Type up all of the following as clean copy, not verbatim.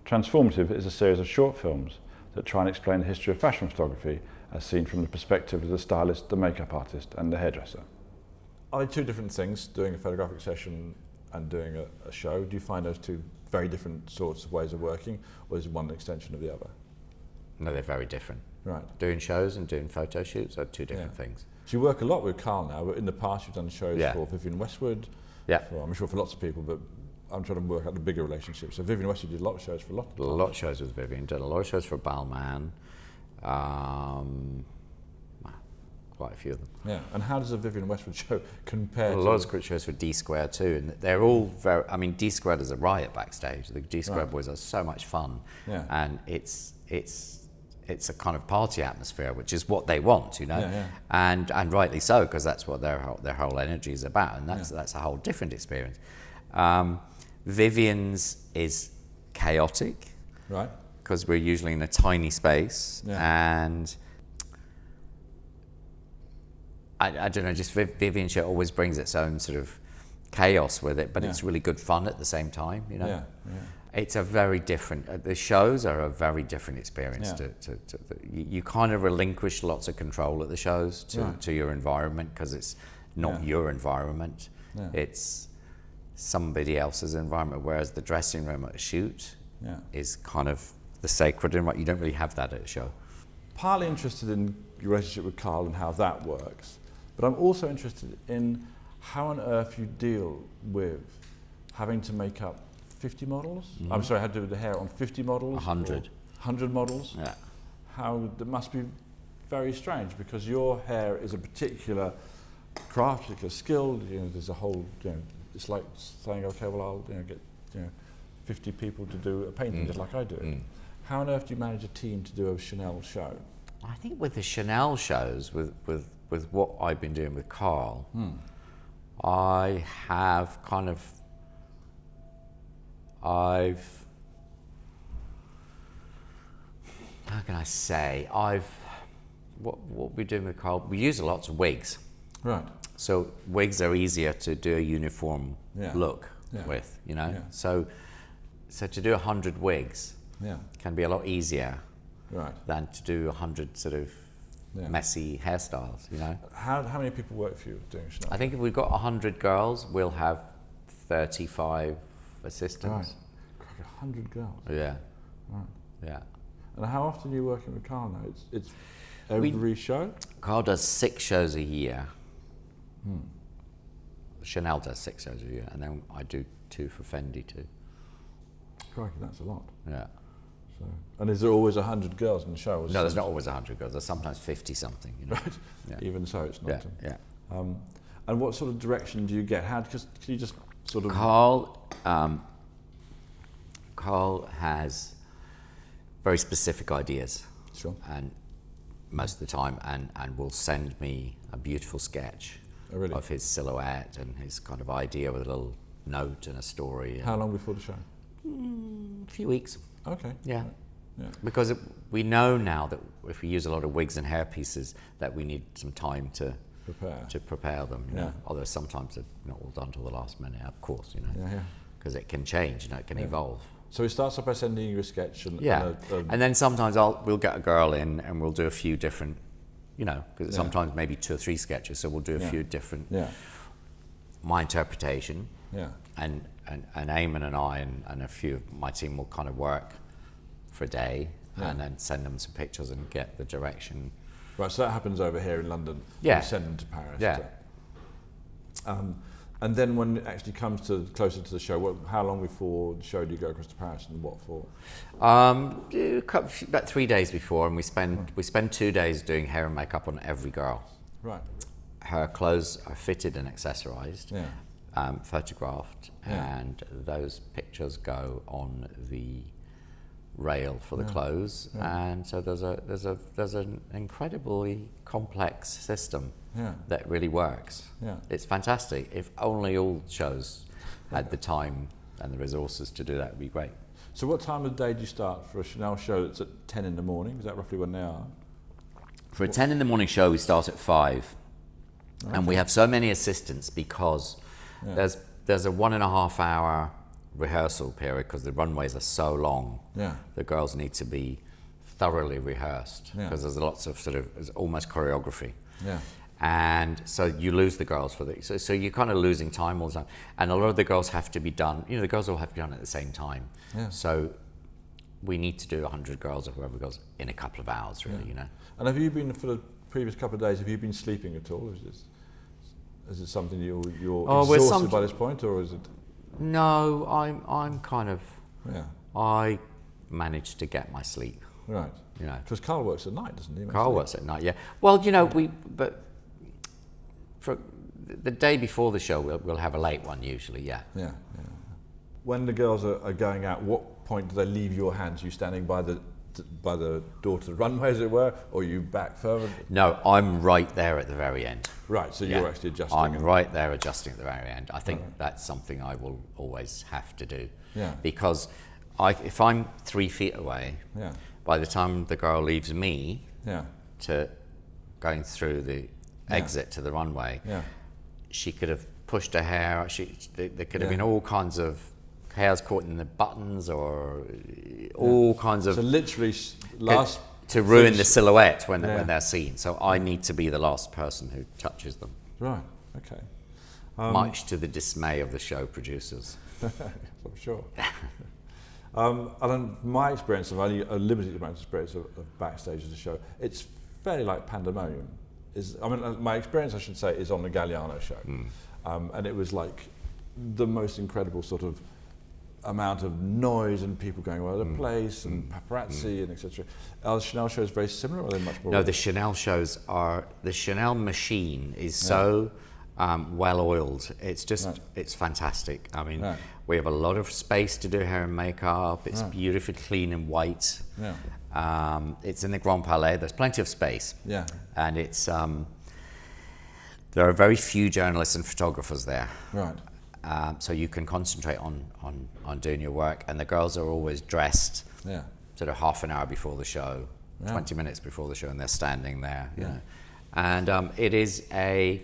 Transformative is a series of short films that try and explain the history of fashion photography as seen from the perspective of the stylist, the makeup artist and the hairdresser. Are they two different things, doing a photographic session and doing a show? Do you find those two very different sorts of ways of working, or is one an extension of the other? No, they're very different. Right. Doing shows and doing photo shoots are two different things. So you work a lot with Karl now, but in the past you've done shows for Vivienne Westwood. Yeah. I'm sure for lots of people, but I'm trying to work out the bigger relationship. So Vivienne Westwood did a lot of shows for a lot of people. A lot of shows with Vivienne, done a lot of shows for Balmain. Quite a few of them. Yeah, and how does a Vivienne Westwood show compare to... A lot of great shows for D Squared too, and they're all very, I mean, D Squared is a riot backstage. The D Squared boys are so much fun, and it's a kind of party atmosphere, which is what they want, you know, and rightly so, because that's what their whole energy is about, and that's a whole different experience. Vivienne's is chaotic, right? Because we're usually in a tiny space, and I don't know, just Vivienne show always brings its own sort of chaos with it, but it's really good fun at the same time, you know. It's a very different, the shows are a very different experience. You kind of relinquish lots of control at the shows to your environment, because it's not your environment, it's somebody else's environment, whereas the dressing room at a shoot is kind of the sacred environment. You don't really have that at a show. Partly interested in your relationship with Karl and how that works, but I'm also interested in how on earth you deal with having to make up 50 models? I'm sorry, I had to do the hair on 50 models? 100. 100 models? Yeah. How, that must be very strange, because your hair is a particular craft, particular skill, you know, there's a whole, you know, it's like saying, okay, well, I'll get 50 people to do a painting just like I do it. How on earth do you manage a team to do a Chanel show? I think with the Chanel shows, with what I've been doing with Karl, I have kind of, how can I say, what we're doing with Karl, we use lots of wigs. Right. So wigs are easier to do a uniform look with, you know? So to do 100 wigs can be a lot easier than to do 100 sort of messy hairstyles, you know? How many people work for you doing Chanel? I think if we've got 100 girls, we'll have 35 assistants. Right. 100 girls? Yeah. Right. Yeah. And how often are you working with Karl now? It's every show? Karl does 6 shows a year. Chanel does 6 shows a year, and then I do 2 for Fendi too. Crikey, that's a lot. Yeah. So, and is there always 100 girls in the show? No, there's not always 100 girls. There's sometimes 50 something. You know? Right. Yeah. Even so, it's not. Yeah. And what sort of direction do you get? Can you just sort of... Karl has very specific ideas. Sure. And most of the time, and will send me a beautiful sketch of his silhouette and his kind of idea with a little note and a story. How long before the show? A few weeks. Okay. Yeah. Because we know now that if we use a lot of wigs and hair pieces, that we need some time to prepare them. You know? Although sometimes they're not all done till the last minute, of course. You know. Because it can change. You know, it can evolve. So he starts off by sending you a sketch, and and then sometimes we'll get a girl in and we'll do a few different, you know, because sometimes maybe 2 or 3 sketches, so we'll do a few different. My interpretation. And Eamon and I and a few of my team will kind of work for a day and then send them some pictures and get the direction. Right, so that happens over here in London. Yeah. You send them to Paris. And then when it actually comes to closer to the show, how long before the show do you go across to Paris, and what for? About 3 days before, and we spend 2 days doing hair and makeup on every girl. Right. Her clothes are fitted and accessorized, photographed, and those pictures go on the rail for the clothes, and so there's an incredibly complex system that really works. It's fantastic. If only all shows had the time and the resources to do that, would be great. So what time of the day do you start for a Chanel show that's at 10 in the morning? Is that roughly when they are? For a 10 in the morning show, we start at 5. And we have so many assistants because there's a 1.5 hour rehearsal period, because the runways are so long. Yeah. The girls need to be thoroughly rehearsed, because there's lots of it's almost choreography. Yeah. And so you lose the girls for the, so you're kind of losing time all the time. And a lot of the girls have to be done, the girls all have to be done at the same time. Yeah. So we need to do 100 girls or whoever girls in a couple of hours, really, And have you been, for the previous couple of days, have you been sleeping at all? Is it something you're exhausted by this point, or is it? No, I'm kind of, Yeah. I managed to get my sleep. Right. Because Karl works at night, doesn't he? Karl works at night, yeah. Well, but for the day before the show, we'll have a late one usually, yeah. Yeah. When the girls are going out, what point do they leave your hands? You standing by the door to the runway, as it were, or are you back further? No, I'm right there at the very end. Right, so you're actually adjusting. I'm right there adjusting at the very end. I think that's something I will always have to do. Yeah. Because if I'm 3 feet away, by the time the girl leaves me to going through the exit to the runway, she could have pushed her hair. There could have been all kinds of hairs caught in the buttons, or all kinds of. So literally, to ruin the silhouette when they're seen. So I need to be the last person who touches them. Right. Okay. Much to the dismay of the show producers. I'm sure. And my experience of only a limited amount of experience of backstage of the show, it's fairly like pandemonium. My experience, I should say, is on the Galliano show, and it was like the most incredible sort of amount of noise and people going all over the place and paparazzi and etc. Are the Chanel shows very similar, or are they much more? No, the Chanel shows are, the Chanel machine is so well oiled. It's just, it's fantastic. I mean, we have a lot of space to do hair and makeup. It's beautifully clean and white. Yeah. It's in the Grand Palais. There's plenty of space. Yeah. And it's, there are very few journalists and photographers there. Right. So you can concentrate on doing your work, and the girls are always dressed sort of half an hour before the show, 20 minutes before the show, and they're standing there. And it's a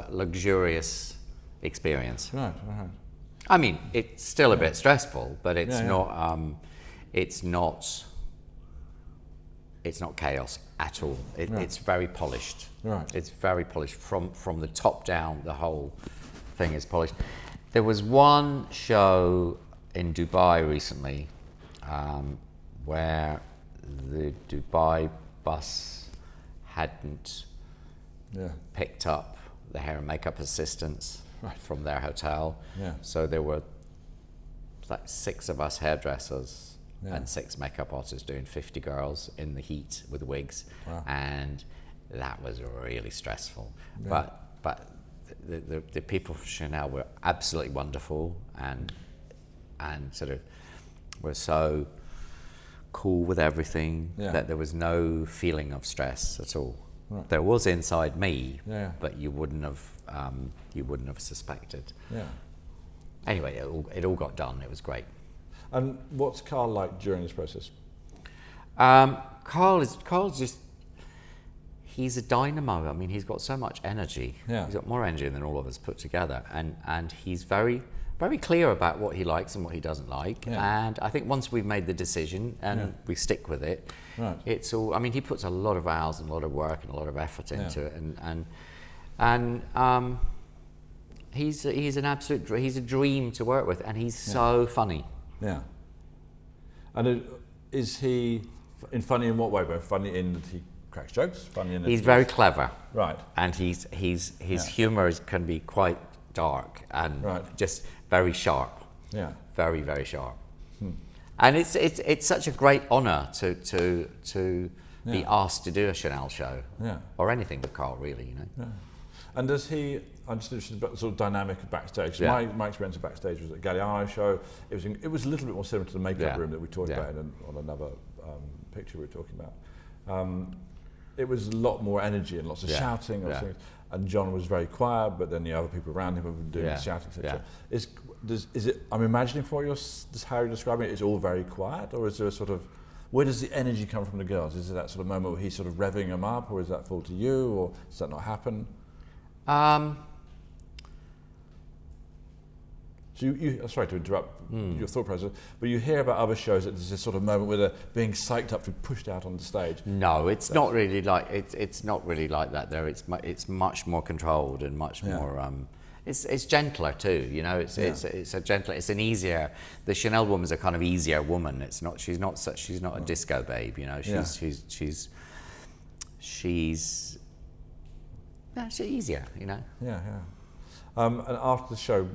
luxurious experience. Right. I mean, it's still a bit stressful, but it's not chaos at all. It's very polished. Right. It's very polished from the top down. The whole thing is polished. There was one show in Dubai recently where the Dubai bus hadn't picked up the hair and makeup assistants from their hotel. Yeah. So there were like 6 of us hairdressers and 6 makeup artists doing 50 girls in the heat with wigs. Wow. And that was really stressful. Yeah. But the people from Chanel were absolutely wonderful and sort of were so cool with everything that there was no feeling of stress at all. Right. There was inside me, but you wouldn't have suspected. Yeah. Anyway, it all got done. It was great. And what's Karl like during this process? Karl's just, he's a dynamo. I mean, he's got so much energy. Yeah. He's got more energy than all of us put together. And he's very, very clear about what he likes and what he doesn't like. Yeah. And I think once we've made the decision and we stick with it, it's all, I mean, he puts a lot of hours and a lot of work and a lot of effort into it. And he's an absolute, he's a dream to work with, and he's so funny. Yeah. And is he funny in what way? But funny in that he cracks jokes? Funny in that he's very clever. Right. And his humour can be quite dark and just very sharp. Yeah. Very, very sharp. And it's such a great honour to be asked to do a Chanel show. Yeah. Or anything with Karl, really, Yeah. And does he, I'm just interested about the sort of dynamic of backstage. My experience of backstage was at Galliano show. It was a little bit more similar to the makeup room that we talked about on another picture we were talking about. It was a lot more energy and lots of shouting. And John was very quiet, but then the other people around him were doing the shouting, etc. Is it? I'm imagining for you how you're describing it. It's all very quiet, or is there a sort of, where does the energy come from the girls? Is it that sort of moment where he's sort of revving them up, or is that fall to you, or does that not happen? So I'm sorry to interrupt your thought process, but you hear about other shows that there's this sort of moment where they're being psyched up to be pushed out on the stage. No, it's not really like it's not really like that. There, it's much more controlled and much more. It's gentler too, you know. It's a gentler. It's an easier. The Chanel woman's a kind of easier woman. It's not. She's not a disco babe, you know. She's easier, you know. Yeah. And after the show,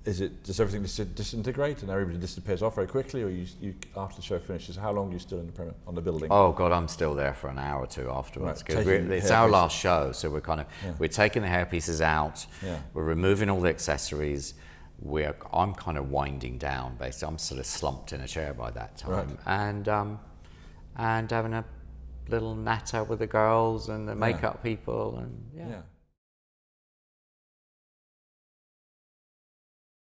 does everything disintegrate and everybody disappears off very quickly, or you after the show finishes, how long are you still on the building? Oh God, I'm still there for an hour or two afterwards, because Right, it's our last show, so we're taking the hairpieces out, we're removing all the accessories, I'm kind of winding down, basically. I'm sort of slumped in a chair by that time, and having a little natter with the girls and the makeup people, and